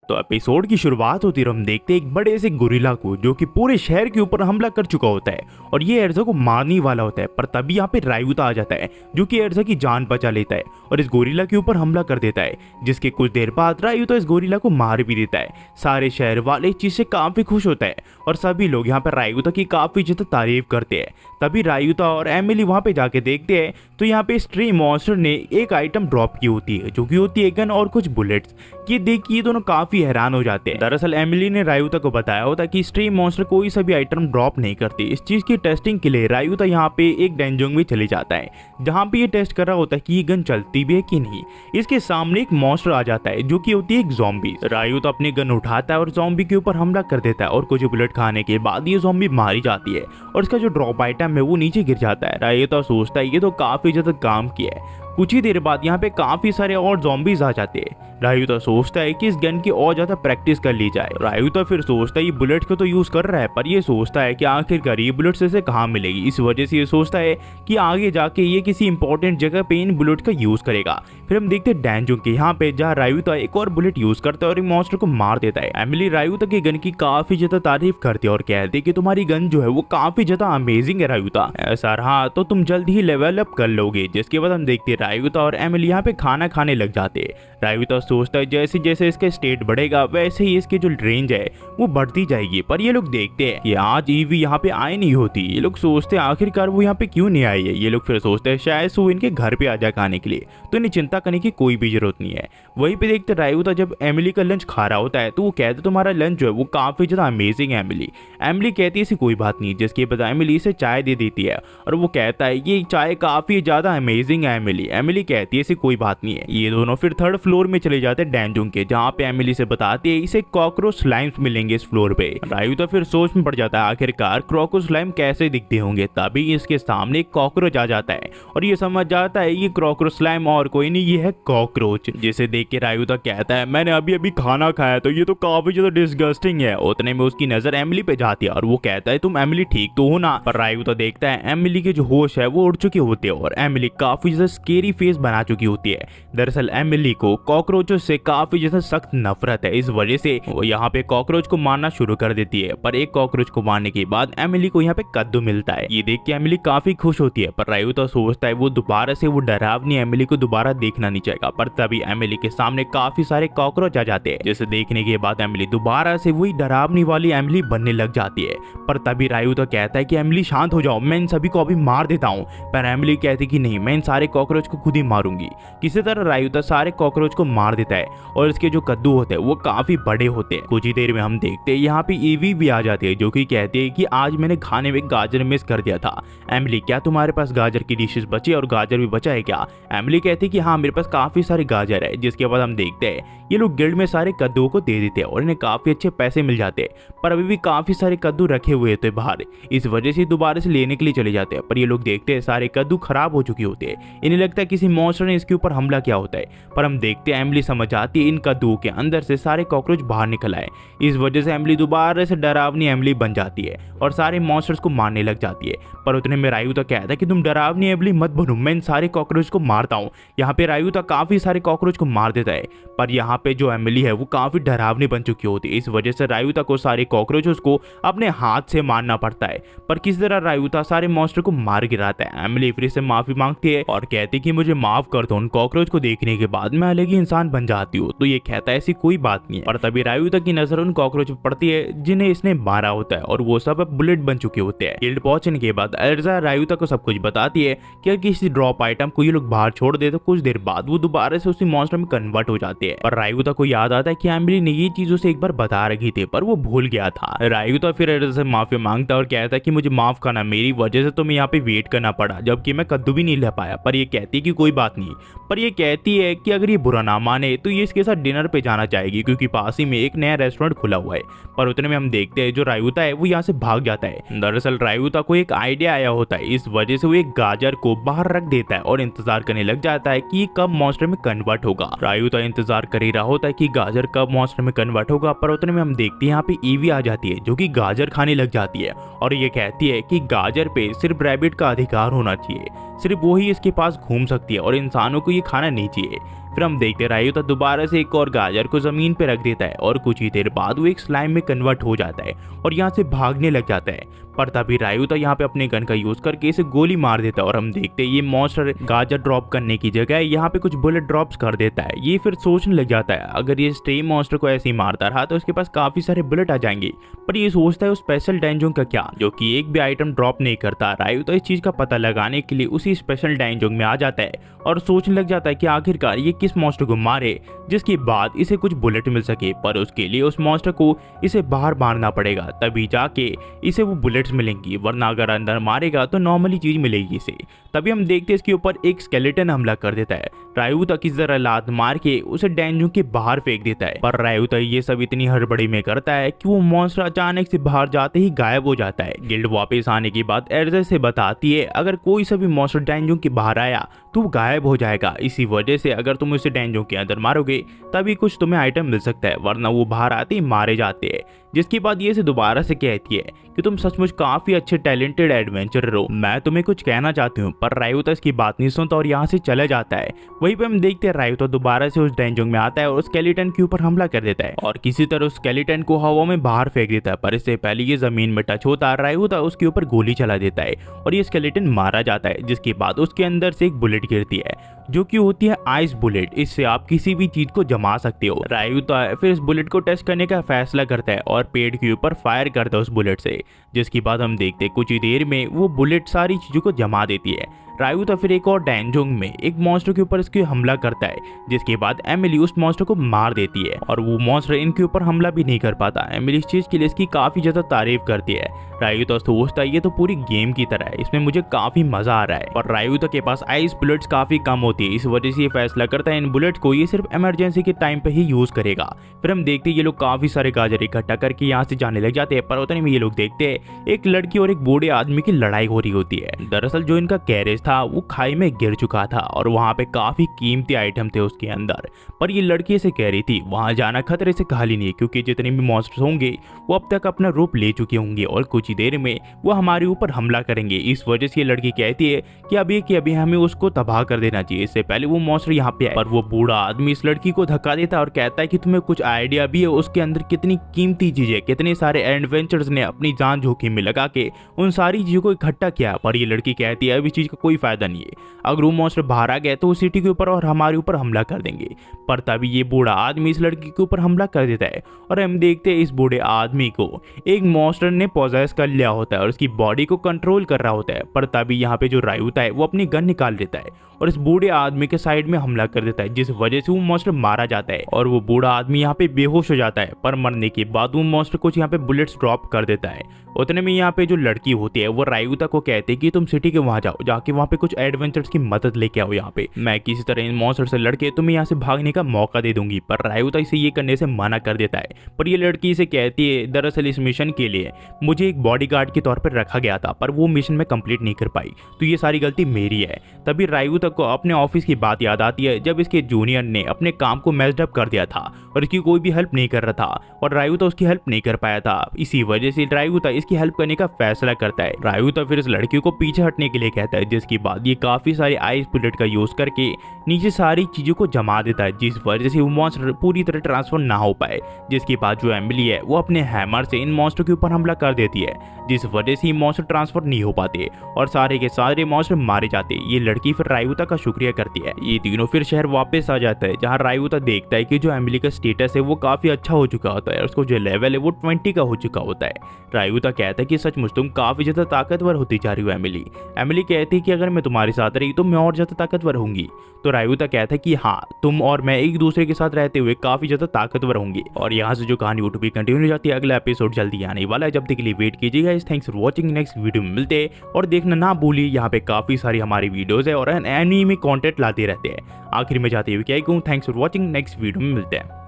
तो एपिसोड की शुरुआत होती है और हम देखते हैं एक बड़े से गोरिल्ला को जो कि पूरे शहर के ऊपर हमला कर चुका होता है और ये एरसा को मारने वाला होता है। पर तभी यहाँ पे रायुता आ जाता है जो कि एरसा की जान बचा लेता है और इस गोरिल्ला के ऊपर हमला कर देता है, जिसके कुछ देर बाद रायुता इस गोरिल्ला को मार भी देता है। सारे शहर वाले इस चीज से काफी खुश होता है और सभी लोग यहाँ पे रायुता की काफी ज्यादा तारीफ करते हैं। तभी रायुता और एमिली वहां पे जाके देखते हैं तो यहाँ पे स्ट्री मॉन्स्टर ने एक आइटम ड्रॉप की होती है जो कि होती है गन और कुछ बुलेट्स। ये देख के ये दोनों काफी हैरान हो जाते हैं। दरअसल एमिली ने रायुता को बताया होता कि स्ट्री मॉन्स्टर कोई सभी आइटम ड्रॉप नहीं करती। इस चीज की टेस्टिंग के लिए रायुता यहाँ पे एक डेंजोंग में चले जाता है जहाँ पे ये टेस्ट कर रहा होता है कि ये गन चलती भी है कि नहीं। इसके सामने एक मॉन्स्टर आ जाता है जो कि होती है एक ज़ॉम्बी। रायुता अपनी गन उठाता है और ज़ॉम्बी के ऊपर हमला कर देता है और कुछ बुलेट खाने के बाद ये ज़ॉम्बी मारी जाती है और इसका जो ड्रॉप आइटम है वो नीचे गिर जाता है। रायुता सोचता है ये तो काफी ज्यादा काम किया है। कुछ ही देर बाद यहाँ पे काफी सारे और ज़ॉम्बीज आ जाते हैं। रायुता सोचता है कि इस गन की और ज्यादा प्रैक्टिस कर ली जाए। रायुता फिर सोचता है ये बुलेट को तो यूज कर रहा है पर ये सोचता है कि आखिरकार ये बुलेट्स इसे कहाँ मिलेगी। इस वजह से ये सोचता है कि आगे जाके ये किसी इंपॉर्टेंट जगह पे इन बुलेट का यूज करेगा। फिर हम देखते हैं डेंजोंग के यहाँ पे जहाँ रायुता एक और बुलेट यूज करता है और मॉन्स्टर को मार देता है। एमिली रायुता की गन की काफी ज्यादा तारीफ करती है और कहती है कि तुम्हारी गन जो है वो काफी ज्यादा अमेजिंग है रायुता, ऐसा रहा तो तुम जल्द ही लेवल अप कर लोगे। जिसके बाद हम देखते हैं रायुता और एमिली यहाँ पे खाना खाने लग जाते हैं। रायुता सोचता है जैसे जैसे इसका स्टेट बढ़ेगा वैसे ही इसकी जो रेंज है वो बढ़ती जाएगी। पर ये लोग देखते हैं कि आज ईवी यहाँ पे आई नहीं होती। ये लोग सोचते हैं आखिरकार वो यहाँ पे क्यों नहीं आई है। ये लोग फिर सोचते हैं शायद वो इनके घर पे आ जाए खाने के लिए, तो इन्हें चिंता करने की कोई भी जरूरत नहीं है। वहीं पे देखते रायुता जब एमिली का लंच खा रहा होता है तो वो कहते तुम्हारा लंच जो है वो काफी ज्यादा अमेजिंग है एमिली। एमिली कहती है ऐसी कोई बात नहीं, जिसके बाद एमिली इसे चाय दे देती है और वो कहता है ये चाय काफी ज्यादा अमेजिंग है एमिली। एमिली कहती है ऐसी कोई बात नहीं है। ये दोनों फिर थर्ड फ्लोर में चले जाते हैं डेंजोंग के, जहाँ पे एमिली से बताती है इसे कॉकरोच स्लाइम्स मिलेंगे इस फ्लोर पे। रायुता फिर सोच में पड़ जाता है आखिरकार कॉकरोच स्लाइम कैसे दिखते होंगे। तभी इसके सामने एक कॉकरोच आ जाता है और ये समझ जाता है ये कॉकरोच स्लाइम और कोई नहीं ये है कॉकरोच। जिसे देख के रायुता कहता है मैंने अभी अभी खाना खाया तो ये तो काफी ज्यादा डिस्गस्टिंग है। उतने में उसकी नजर एमिली पे जाती है और वो कहता है तुम एमिली ठीक तो हो ना। पर रायुता देखता है एमिली के जो होश है वो उड़ चुके होते हैं और एमिली काफी ज्यादा स्केरी फेस बना चुकी होती है। दरअसल एमिली को कॉकरोचों से काफी ज्यादा सख्त नफरत है, इस वजह से वो यहाँ पे कॉकरोच को मारना शुरू कर देती है। पर एक कॉकरोच को मारने के बाद एमिली को यहाँ पे कद्दू मिलता है। ये देख के एमिली काफी खुश होती है। पर रायुता सोचता है वो दोबारा से वो डरावनी एमिली को दोबारा देखना नहीं चाहेगा। पर तभी एमिली के सामने काफी सारे कॉकरोच आ जाते हैं, जिसे देखने के बाद एमिली दोबारा से वही डरावनी वाली एमिली बनने लग जाती है। पर तभी रायुता कहता है कि एमिली शांत हो जाओ, मैं इन सभी को अभी मार देता हूँ। पर एमिली कहती कि नहीं, मैं इन सारे कॉकरोच को खुद ही मारूंगी। किसी तरह रायुता सारे कॉकरोच को मार देता है और इसके जो कद्दू होते हैं वो काफी बड़े होते हैं। कुछ ही देर में हम देखते हैं यहाँ पे ईवी भी आ जाती है जो कि कहती है कि आज मैंने खाने में गाजर मिस कर दिया था। एमिली क्या तुम्हारे पास गाजर की डिशेस बची और गाजर भी बचा है क्या? एमिली कहती है कि हाँ मेरे पास काफी सारे गाजर है। जिसके बाद हम देखते हैं ये लोग गिल्ड में सारे कद्दुओं को दे देते हैं और इन्हें काफी अच्छे पैसे मिल जाते हैं। पर अभी भी काफी सारे कद्दू रखे हुए थे बाहर, इस वजह से दोबारा से लेने के लिए चले जाते हैं। पर ये लोग देखते हैं सारे कद्दू खराब हो चुके होते हैं। इन्हें लगता है किसी मॉन्स्टर ने इसके ऊपर हमला किया होता है। पर हम देखते हैं एमिली समझ आती है इन कद्दुओं के अंदर से सारे कॉकरोच बाहर निकल आए। इस वजह से एमिली दोबारा से डरावनी एमिली बन जाती है और सारे मॉन्स्टर्स को मारने लग जाती है। पर उतने में रायुता कहता है कि तुम डरावनी एमिली मत बनो, मैं इन सारे कॉकरोच को मारता हूँ। यहाँ पे रायुता काफी सारे कॉकरोच को मार देता है। पर यहाँ पे जो एमिली है वो काफी डरावनी बन चुकी होती है, इस वजह से रायुता को सारे कॉकरोचों को अपने हाथ से मारना पड़ता है। पर किसी तरह रायुता सारे मॉन्स्टर को मार गिराता है। एमिली फिर से माफी मांगती है और कहती है कि मुझे माफ कर दो, उन कॉकरोच को देखने के बाद मैं अलग ही इंसान बन जाती हूँ। तो ये कहता है ऐसी कोई बात नहीं है। और तभी रायुता की नजर उन कॉकरोच पर पड़ती है जिन्हें इसने मारा होता है और वो सब बुलेट बन चुके होते हैं। गिल्ड पहुंचने के बाद एरसा रायुता को सब कुछ बताती है कि अगर किसी ड्रॉप आइटम को ये लोग बाहर छोड़ दे तो कुछ देर बाद वो दोबारा से उसी मॉन्स्टर में कन्वर्ट हो जाते हैं। और रायुता को याद आता है कि एमिली ने ये चीज उसे एक बार बता रखी थी पर वो भूल गया था। रायुता फिर एरसा से माफी मांगता और कहता है कि मुझे माफ करना, मेरी वजह से तुम्हें यहाँ पे वेट करना पड़ा जबकि मैं कद्दू भी नहीं ले पाया। पर ये कहती है कि कोई बात नहीं। पर ये कहती है कि अगर ये बुरा ना माने तो ये इसके साथ डिनर पे जाना चाहेगी क्योंकि पास ही में एक नया रेस्टोरेंट खुला हुआ है। पर उतने में हम देखते हैं जो रायुता है वो यहाँ से भाग जाता है। दरअसल रायुता को एक आइडिया आया होता है, इस वजह से वो एक गाजर को बाहर रख देता है और इंतजार करने लग जाता है कि कब मॉन्स्टर में कन्वर्ट होगा। रायुता इंतजार कर ही रहा होता है कि गाजर कब मॉन्स्टर में कन्वर्ट होगा। पर उतने में हम देखते हैं यहाँ पे ईवी आ जाती है जो कि गाजर खाने लग जाती है और ये कहती है कि गाजर पे सिर्फ रैबिट का अधिकार होना चाहिए, सिर्फ वो ही इसके पास घूम सकती है और इंसानों को ये खाना नहीं चाहिए। फिर हम देखते रायुता दोबारा से एक और गाजर को जमीन पे रख देता है और कुछ ही देर बाद वो एक स्लाइम में कन्वर्ट हो जाता है और यहाँ से भागने लग जाता है। पर तभी रायुता यहाँ पे अपने गन का यूज करके इसे गोली मार देता है और हम देखते हैं ये मॉन्स्टर गाजर ड्रॉप करने की जगह यहाँ पे कुछ बुलेट ड्रॉप्स कर देता है। ये फिर सोचने लग जाता है अगर ये स्ट्रे मॉन्स्टर को ऐसे ही मारता रहा तो उसके पास काफी सारे बुलेट आ जाएंगे। पर ये सोचता है उस स्पेशल डेंजोंग का क्या, जो कि एक भी आइटम ड्रॉप नहीं करता। रायुता इस चीज का पता लगाने के लिए उसी स्पेशल डेंजोंग में आ जाता है और सोचने लग जाता है कि आखिरकार ये किस मॉन्स्टर को मारे जिसके बाद इसे कुछ बुलेट मिल सके। पर उसके लिए उस मॉन्स्टर को इसे बाहर मारना पड़ेगा, तभी जाके इसे वो बुलेट्स मिलेंगी, वरना अगर अंदर मारेगा तो नॉर्मली चीज मिलेगी इसे। तभी हम देखते हैं इसके ऊपर एक स्केलेटन हमला कर देता है। रायुता की जरा लात मार के उसे डेंजोंग के बाहर फेंक देता है। पर रायुता ये सब इतनी हड़बड़ी में करता है कि वो मॉन्स्टर अचानक से बाहर जाते ही गायब हो जाता है। गिल्ड वापस आने के बाद एर्जा से बताती है अगर कोई सा भी मॉन्स्टर डेंजोंग के बाहर आया तो वो गायब हो जाएगा। इसी वजह से अगर तुम उसे डेंजोंग के अंदर मारोगे तभी कुछ तुम्हें आइटम मिल सकता है, वरना वो बाहर आते ही मारे जाते हैं। जिसके बाद ये से दोबारा से कहती है कि तुम सचमुच काफी अच्छे टैलेंटेड एडवेंचरर हो, मैं तुम्हें कुछ कहना चाहती हूँ। पर रायुता इसकी बात नहीं सुनता और यहाँ से चला जाता है। वहीं पे हम देखते हैं रायुता दोबारा से उस डेंजोंग में आता है और स्केलेटन के ऊपर हमला कर देता है और किसी तरह उस स्केलेटन को हवा में बाहर फेंक देता है। पर इससे पहले ये जमीन में टच होता है रायुता उसके ऊपर गोली चला देता है और ये स्केलेटन मारा जाता है। जिसके बाद उसके अंदर से एक बुलेट गिरती है जो कि होती है आइस बुलेट। इससे आप किसी भी चीज को जमा सकते हो। रायुता फिर इस बुलेट को टेस्ट करने का फैसला करता है और पेड़ के ऊपर फायर करता है उस बुलेट से। जिसके बाद हम देखते हैं कुछ ही देर में वो बुलेट सारी चीजों को जमा देती है। रायुता फिर एक और डेंजोंग में एक मॉन्स्टर के ऊपर इसके हमला करता है, जिसके बाद एमिली उस मॉन्स्टर को मार देती है और वो मॉन्स्टर इनके ऊपर हमला भी नहीं कर पाता। एमिली इस चीज के लिए इसकी काफी ज्यादा तारीफ करती है। रायुता सोचता है ये तो पूरी गेम की तरह है, इसमें मुझे काफी मजा आ रहा है। पर रायुता के पास आइस बुलेट्स काफी कम होती है, इस वजह से ये फैसला करता है इन बुलेट्स को ये सिर्फ इमरजेंसी के टाइम पे ही यूज करेगा। फिर हम देखते हैं ये लोग काफी सारे गाजर इकट्ठा करके यहाँ से जाने लग जाते हैं। पर उतने में ये लोग देखते हैं एक लड़की और एक बूढ़े आदमी की लड़ाई हो रही होती है। दरअसल जो इनका कैरेज था वो खाई में गिर चुका था और वहाँ पे काफी कीमती आइटम थे उसके अंदर। पर ये लड़की से कह रही थी वहां जाना खतरे से खाली नहीं है, क्योंकि जितने भी मॉन्स्टर्स होंगे वो अब तक अपना रूप ले चुके होंगे और कुछ ही देर में वो हमारे ऊपर हमला करेंगे। इस वजह से ये लड़की कहती है कि अभी हमें उसको तबाह कर देना चाहिए, इससे पहले वो मॉन्स्टर यहाँ पे आए। पर वो बूढ़ा आदमी इस लड़की को धक्का देता है और कहता है कि तुम्हें कुछ आइडिया भी है उसके अंदर कितनी कीमती चीजें, कितने सारे एडवेंचर्स ने अपनी जान जोखिम में लगा के उन सारी चीजों को इकट्ठा किया। पर ये लड़की कहती है अब इस चीज का कोई फायदा नहीं है, अगर वो मॉन्स्टर बाहर आ गए तो वो सिटी के ऊपर और हमारे ऊपर हमला कर देंगे। पर तभी ये बूढ़ा आदमी इस लड़की के ऊपर हमला कर देता है और हम देखते हैं इस बूढ़े आदमी को एक मॉन्स्टर ने पोजेस कर लिया होता है और उसकी बॉडी को कंट्रोल कर रहा होता है। पर तभी यहाँ पे जो रायुता है वो अपनी गन निकाल लेता है और इस बूढ़े आदमी के साइड में हमला कर देता है, जिस वजह से वो मॉन्स्टर मारा जाता है और वो बूढ़ा आदमी यहाँ पे बेहोश हो जाता है। पर मरने के बाद वो मॉन्स्टर कुछ यहाँ पे बुलेट्स ड्रॉप कर देता है। उतने में यहाँ पे जो लड़की होती है वो रायुता को कहती है कि तुम सिटी के वहां जाओ, जाके वहाँ पे कुछ एडवेंचर्स की मदद लेके आओ, यहाँ पे मैं किसी तरह इन मॉन्स्टर से लड़के तुम्हें यहाँ से भागने का मौका दे दूंगी। पर रायुता इसे ये करने से मना कर देता है। पर ये लड़की इसे कहती है दरअसल इस मिशन के लिए मुझे एक बॉडीगार्ड के तौर पर रखा गया था, पर वो मिशन में कंप्लीट नहीं कर पाई, तो ये सारी गलती मेरी है। तभी रायुता को अपने ऑफिस की बात याद आती है जब इसके जूनियर ने अपने काम को मैस्ड अप कर दिया था और इसकी कोई भी हेल्प नहीं कर रहा था और रायुता उसकी हेल्प नहीं कर पाया था। इसी वजह से रायुता इसकी हेल्प करने का फैसला करता है। रायुता फिर इस लड़की को पीछे हटने के लिए कहता है, जिसके बाद ये काफी सारे आइस बुलेट का यूज करके नीचे सारी चीजों को जमा देता है, जिस वजह से वो मॉन्स्टर पूरी तरह ट्रांसफर ना हो पाए। जिसके बाद जो एमिली है वो अपने हैमर से इन मॉन्स्टर के ऊपर हमला कर देती है, जिस वजह से ये मॉन्स्टर ट्रांसफर नहीं हो पाते और सारे के सारे मॉन्स्टर मारे जाते। ये लड़की फिर रायुता का शुक्रिया करती है। ये तीनों फिर शहर वापस आ जाता है, जहाँ रायुता देखता है कि जो एमिली का स्टेटस है वो काफी अच्छा हो चुका होता है, उसको जो लेवल है वो 20 का हो चुका होता है। रायुता कहता है कि सचमुच तुम काफी ज्यादा ताकतवर होती जा रही हो एमिली। एमिली कहती है कि अगर मैं तुम्हारे साथ रही तो मैं और ज्यादा ताकतवर होंगी। तो रायुता कहता है कि हाँ, तुम और मैं एक दूसरे के साथ रहते हुए काफी ज्यादा ताकतवर होंगी। और यहाँ से जो कहानी यूट्यूब पे कंटिन्यू हो जाती है, अगला एपिसोड जल्दी आने वाला है, जब तक के लिए वेट कीजिएगा। Thanks for watching, next video में मिलते हैं और देखना ना भूलिए, यहाँ पे काफी सारी हमारी वीडियोस है और एनीमे कंटेंट लाते रहते हैं। आखिर में जाते हुए क्या कहूँ, thanks for watching, next video में मिलते हैं।